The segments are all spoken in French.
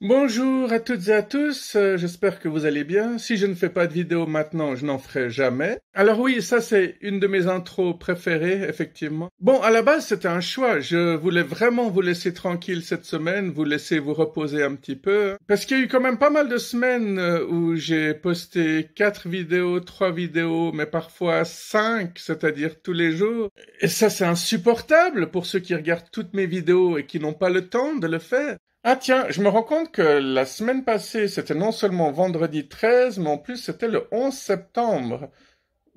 Bonjour à toutes et à tous, j'espère que vous allez bien. Si je ne fais pas de vidéo maintenant, je n'en ferai jamais. Alors oui, ça c'est une de mes intros préférées, effectivement. Bon, à la base c'était un choix, je voulais vraiment vous laisser tranquille cette semaine, vous laisser vous reposer un petit peu. Parce qu'il y a eu quand même pas mal de semaines où j'ai posté 4 vidéos, 3 vidéos, mais parfois 5, c'est-à-dire tous les jours. Et ça c'est insupportable pour ceux qui regardent toutes mes vidéos et qui n'ont pas le temps de le faire. Ah tiens, je me rends compte que la semaine passée, c'était non seulement vendredi 13, mais en plus c'était le 11 septembre.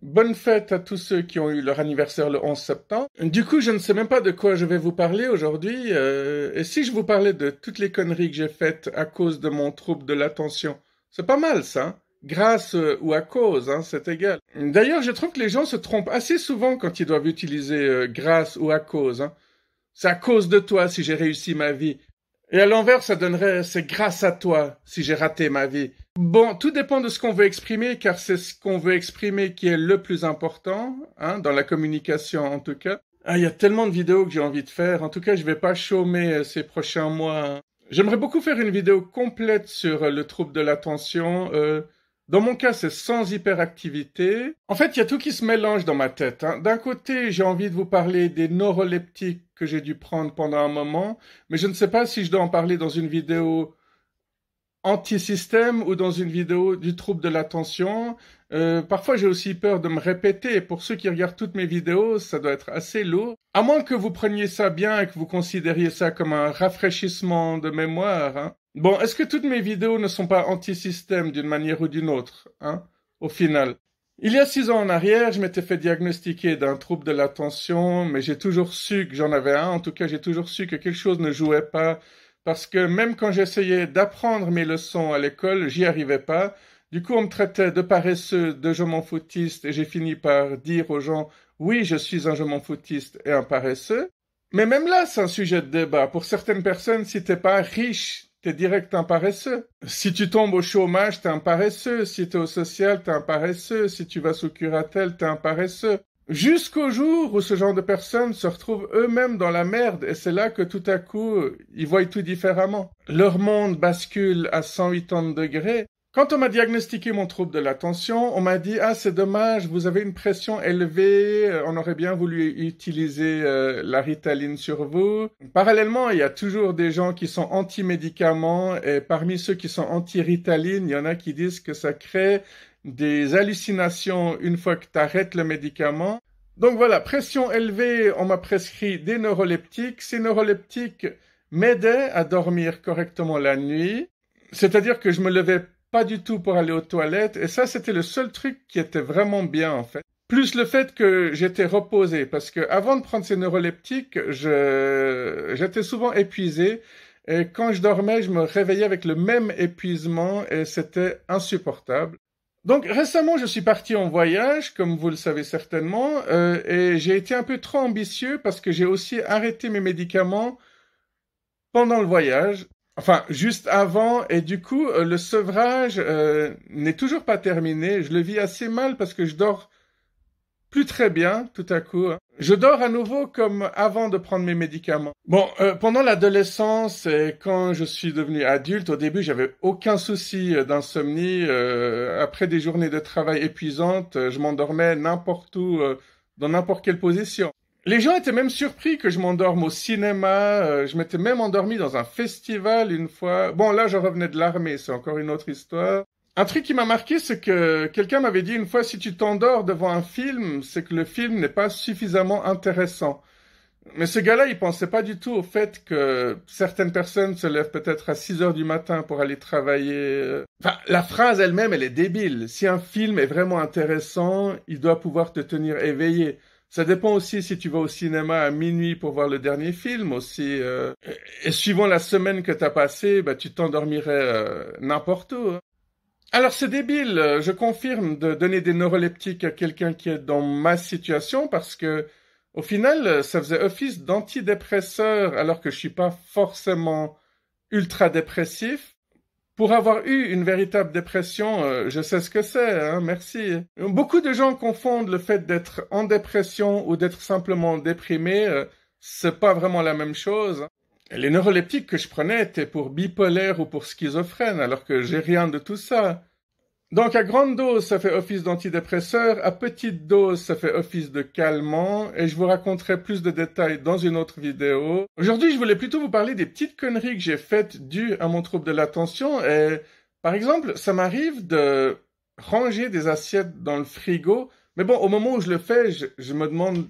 Bonne fête à tous ceux qui ont eu leur anniversaire le 11 septembre. Du coup, je ne sais même pas de quoi je vais vous parler aujourd'hui. Et si je vous parlais de toutes les conneries que j'ai faites à cause de mon trouble de l'attention? C'est pas mal ça, hein. Grâce ou à cause, hein, c'est égal. D'ailleurs, je trouve que les gens se trompent assez souvent quand ils doivent utiliser grâce ou à cause, hein. C'est à cause de toi si j'ai réussi ma vie. Et à l'envers, ça donnerait c'est grâce à toi si j'ai raté ma vie. Bon, tout dépend de ce qu'on veut exprimer, car c'est ce qu'on veut exprimer qui est le plus important, hein, dans la communication en tout cas. Ah, il y a tellement de vidéos que j'ai envie de faire. En tout cas, je vais pas chômer ces prochains mois, hein. J'aimerais beaucoup faire une vidéo complète sur le trouble de l'attention. Dans mon cas, c'est sans hyperactivité. En fait, il y a tout qui se mélange dans ma tête, hein. D'un côté, j'ai envie de vous parler des neuroleptiques que j'ai dû prendre pendant un moment, mais je ne sais pas si je dois en parler dans une vidéo anti-système ou dans une vidéo du trouble de l'attention. Parfois, j'ai aussi peur de me répéter. Pour ceux qui regardent toutes mes vidéos, ça doit être assez lourd. À moins que vous preniez ça bien et que vous considériez ça comme un rafraîchissement de mémoire, hein. Bon, est-ce que toutes mes vidéos ne sont pas anti-système d'une manière ou d'une autre, hein, au final? Il y a 6 ans en arrière, je m'étais fait diagnostiquer d'un trouble de l'attention, mais j'ai toujours su que j'en avais un. En tout cas, j'ai toujours su que quelque chose ne jouait pas, parce que même quand j'essayais d'apprendre mes leçons à l'école, j'y arrivais pas. Du coup, on me traitait de paresseux, de je m'en foutiste, et j'ai fini par dire aux gens, oui, je suis un je m'en foutiste et un paresseux. Mais même là, c'est un sujet de débat. Pour certaines personnes, si t'es pas riche, t'es direct un paresseux. Si tu tombes au chômage, t'es un paresseux. Si t'es au social, t'es un paresseux. Si tu vas sous curatelle, t'es un paresseux. Jusqu'au jour où ce genre de personnes se retrouvent eux-mêmes dans la merde, et c'est là que tout à coup, ils voient tout différemment. Leur monde bascule à 180 degrés. Quand on m'a diagnostiqué mon trouble de l'attention, on m'a dit « Ah, c'est dommage, vous avez une pression élevée, on aurait bien voulu utiliser la Ritaline sur vous. » Parallèlement, il y a toujours des gens qui sont anti-médicaments, et parmi ceux qui sont anti-Ritaline, il y en a qui disent que ça crée des hallucinations une fois que tu arrêtes le médicament. Donc voilà, pression élevée, on m'a prescrit des neuroleptiques. Ces neuroleptiques m'aidaient à dormir correctement la nuit, c'est-à-dire que je me levais pas du tout pour aller aux toilettes, et ça c'était le seul truc qui était vraiment bien en fait. Plus le fait que j'étais reposé, parce que avant de prendre ces neuroleptiques, j'étais souvent épuisé, et quand je dormais, je me réveillais avec le même épuisement, et c'était insupportable. Donc récemment, je suis parti en voyage, comme vous le savez certainement, et j'ai été un peu trop ambitieux parce que j'ai aussi arrêté mes médicaments pendant le voyage. Enfin, juste avant, et du coup, le sevrage n'est toujours pas terminé. Je le vis assez mal parce que je dors plus très bien tout à coup, hein. Je dors à nouveau comme avant de prendre mes médicaments. Bon, pendant l'adolescence et quand je suis devenu adulte, au début, j'avais aucun souci d'insomnie. Après des journées de travail épuisantes, je m'endormais n'importe où, dans n'importe quelle position. Les gens étaient même surpris que je m'endorme au cinéma. Je m'étais même endormi dans un festival une fois. Bon, là, je revenais de l'armée, c'est encore une autre histoire. Un truc qui m'a marqué, c'est que quelqu'un m'avait dit une fois, si tu t'endors devant un film, c'est que le film n'est pas suffisamment intéressant. Mais ce gars-là, il pensait pas du tout au fait que certaines personnes se lèvent peut-être à 6 heures du matin pour aller travailler. Enfin, la phrase elle-même, elle est débile. Si un film est vraiment intéressant, il doit pouvoir te tenir éveillé. Ça dépend aussi si tu vas au cinéma à minuit pour voir le dernier film aussi. Et suivant la semaine que t'as passée, bah, tu t'endormirais n'importe où, hein. Alors c'est débile, je confirme, de donner des neuroleptiques à quelqu'un qui est dans ma situation parce que au final, ça faisait office d'antidépresseur alors que je suis pas forcément ultra dépressif. Pour avoir eu une véritable dépression, je sais ce que c'est, hein, merci. Beaucoup de gens confondent le fait d'être en dépression ou d'être simplement déprimé, c'est pas vraiment la même chose. Les neuroleptiques que je prenais étaient pour bipolaire ou pour schizophrène, alors que j'ai rien de tout ça. Donc à grande dose, ça fait office d'antidépresseur, à petite dose, ça fait office de calmant, et je vous raconterai plus de détails dans une autre vidéo. Aujourd'hui, je voulais plutôt vous parler des petites conneries que j'ai faites dues à mon trouble de l'attention, et par exemple, ça m'arrive de ranger des assiettes dans le frigo, mais bon, au moment où je le fais, je me demande,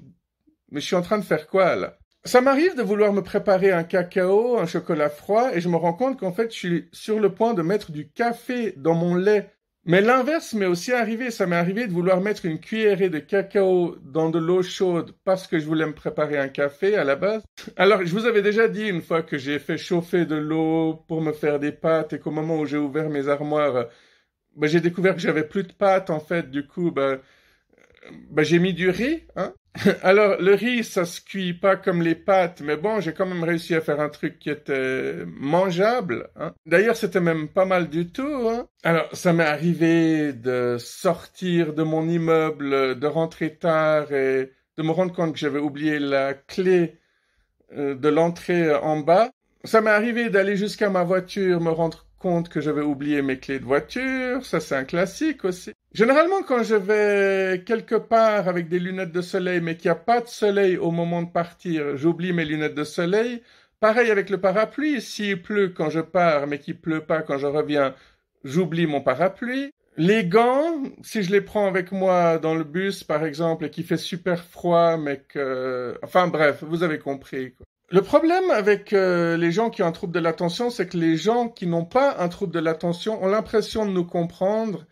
mais je suis en train de faire quoi là? Ça m'arrive de vouloir me préparer un cacao, un chocolat froid, et je me rends compte qu'en fait, je suis sur le point de mettre du café dans mon lait. Mais l'inverse m'est aussi arrivé. Ça m'est arrivé de vouloir mettre une cuillerée de cacao dans de l'eau chaude parce que je voulais me préparer un café à la base. Alors, je vous avais déjà dit une fois que j'ai fait chauffer de l'eau pour me faire des pâtes et qu'au moment où j'ai ouvert mes armoires, j'ai découvert que j'avais plus de pâtes en fait. Du coup, j'ai mis du riz, hein. Alors, le riz, ça se cuit pas comme les pâtes, mais bon, j'ai quand même réussi à faire un truc qui était mangeable, hein. D'ailleurs, c'était même pas mal du tout, hein. Alors, ça m'est arrivé de sortir de mon immeuble, de rentrer tard et de me rendre compte que j'avais oublié la clé de l'entrée en bas. Ça m'est arrivé d'aller jusqu'à ma voiture, me rendre compte que j'avais oublié mes clés de voiture. Ça, c'est un classique aussi. Généralement, quand je vais quelque part avec des lunettes de soleil, mais qu'il n'y a pas de soleil au moment de partir, j'oublie mes lunettes de soleil. Pareil avec le parapluie. S'il pleut quand je pars, mais qu'il pleut pas quand je reviens, j'oublie mon parapluie. Les gants, si je les prends avec moi dans le bus, par exemple, et qu'il fait super froid, mais que... Enfin bref, vous avez compris, quoi. Le problème avec les gens qui ont un trouble de l'attention, c'est que les gens qui n'ont pas un trouble de l'attention ont l'impression de nous comprendre,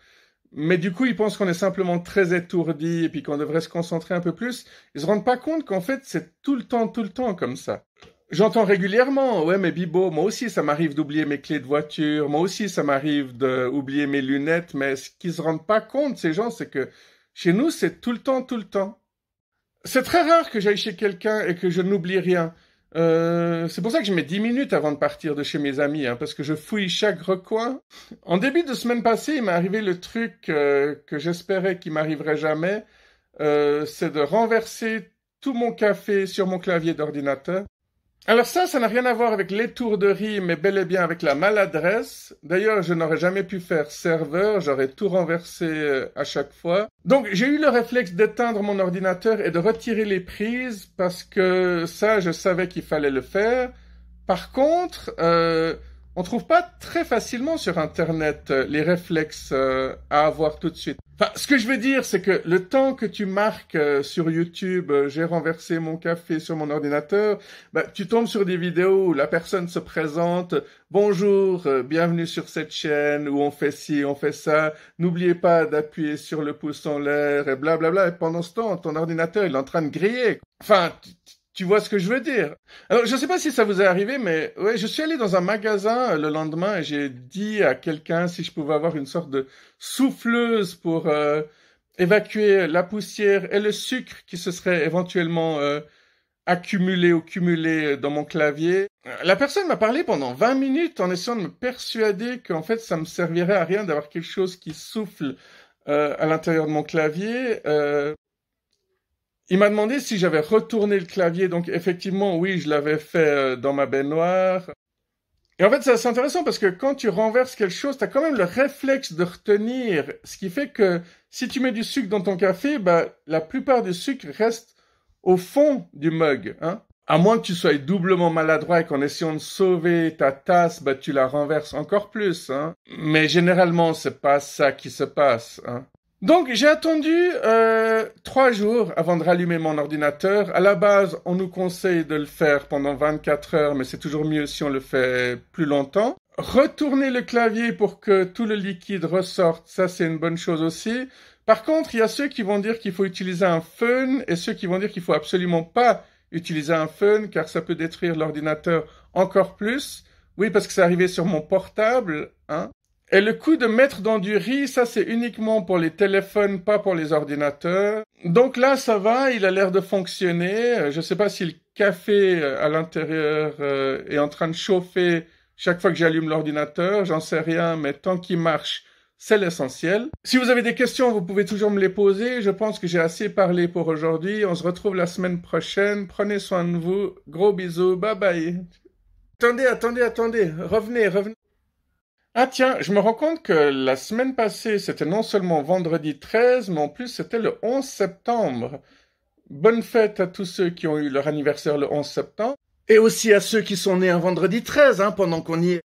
mais du coup, ils pensent qu'on est simplement très étourdi et puis qu'on devrait se concentrer un peu plus. Ils se rendent pas compte qu'en fait, c'est tout le temps comme ça. J'entends régulièrement, ouais, mais Bibo, moi aussi, ça m'arrive d'oublier mes clés de voiture, moi aussi, ça m'arrive d'oublier mes lunettes, mais ce qu'ils se rendent pas compte, ces gens, c'est que chez nous, c'est tout le temps. C'est très rare que j'aille chez quelqu'un et que je n'oublie rien. C'est pour ça que je mets 10 minutes avant de partir de chez mes amis, hein, parce que je fouille chaque recoin. En début de semaine passée, il m'est arrivé le truc que j'espérais qu'il m'arriverait jamais, c'est de renverser tout mon café sur mon clavier d'ordinateur. Alors ça n'a rien à voir avec l'étourderie, mais bel et bien avec la maladresse. D'ailleurs, je n'aurais jamais pu faire serveur, j'aurais tout renversé à chaque fois. Donc, j'ai eu le réflexe d'éteindre mon ordinateur et de retirer les prises, parce que ça, je savais qu'il fallait le faire. Par contre, on trouve pas très facilement sur Internet les réflexes à avoir tout de suite. Enfin, ce que je veux dire, c'est que le temps que tu marques sur YouTube, j'ai renversé mon café sur mon ordinateur, tu tombes sur des vidéos où la personne se présente, bonjour, bienvenue sur cette chaîne où on fait ci, on fait ça, n'oubliez pas d'appuyer sur le pouce en l'air et blablabla. Et pendant ce temps, ton ordinateur, il est en train de griller. Enfin, tu vois ce que je veux dire? Alors, je ne sais pas si ça vous est arrivé, mais ouais, je suis allé dans un magasin le lendemain et j'ai dit à quelqu'un si je pouvais avoir une sorte de souffleuse pour évacuer la poussière et le sucre qui se serait éventuellement accumulé ou cumulé dans mon clavier. La personne m'a parlé pendant 20 minutes en essayant de me persuader qu'en fait, ça me servirait à rien d'avoir quelque chose qui souffle à l'intérieur de mon clavier. Il m'a demandé si j'avais retourné le clavier, donc effectivement, oui, je l'avais fait dans ma baignoire. Et en fait, c'est assez intéressant parce que quand tu renverses quelque chose, tu as quand même le réflexe de retenir, ce qui fait que si tu mets du sucre dans ton café, la plupart du sucre reste au fond du mug, hein. À moins que tu sois doublement maladroit et qu'en essayant de sauver ta tasse, tu la renverses encore plus, hein. Mais généralement, c'est pas ça qui se passe, hein. Donc, j'ai attendu 3 jours avant de rallumer mon ordinateur. À la base, on nous conseille de le faire pendant 24 heures, mais c'est toujours mieux si on le fait plus longtemps. Retourner le clavier pour que tout le liquide ressorte, ça c'est une bonne chose aussi. Par contre, il y a ceux qui vont dire qu'il faut utiliser un fun et ceux qui vont dire qu'il faut absolument pas utiliser un fun car ça peut détruire l'ordinateur encore plus. Oui, parce que c'est arrivé sur mon portable, hein. Et le coup de mettre dans du riz, ça c'est uniquement pour les téléphones, pas pour les ordinateurs. Donc là, ça va, il a l'air de fonctionner. Je sais pas si le café à l'intérieur est en train de chauffer chaque fois que j'allume l'ordinateur, j'en sais rien, mais tant qu'il marche, c'est l'essentiel. Si vous avez des questions, vous pouvez toujours me les poser. Je pense que j'ai assez parlé pour aujourd'hui. On se retrouve la semaine prochaine. Prenez soin de vous. Gros bisous. Bye bye. Attendez, revenez. Ah tiens, je me rends compte que la semaine passée, c'était non seulement vendredi 13, mais en plus c'était le 11 septembre. Bonne fête à tous ceux qui ont eu leur anniversaire le 11 septembre. Et aussi à ceux qui sont nés un vendredi 13, hein, pendant qu'on y est.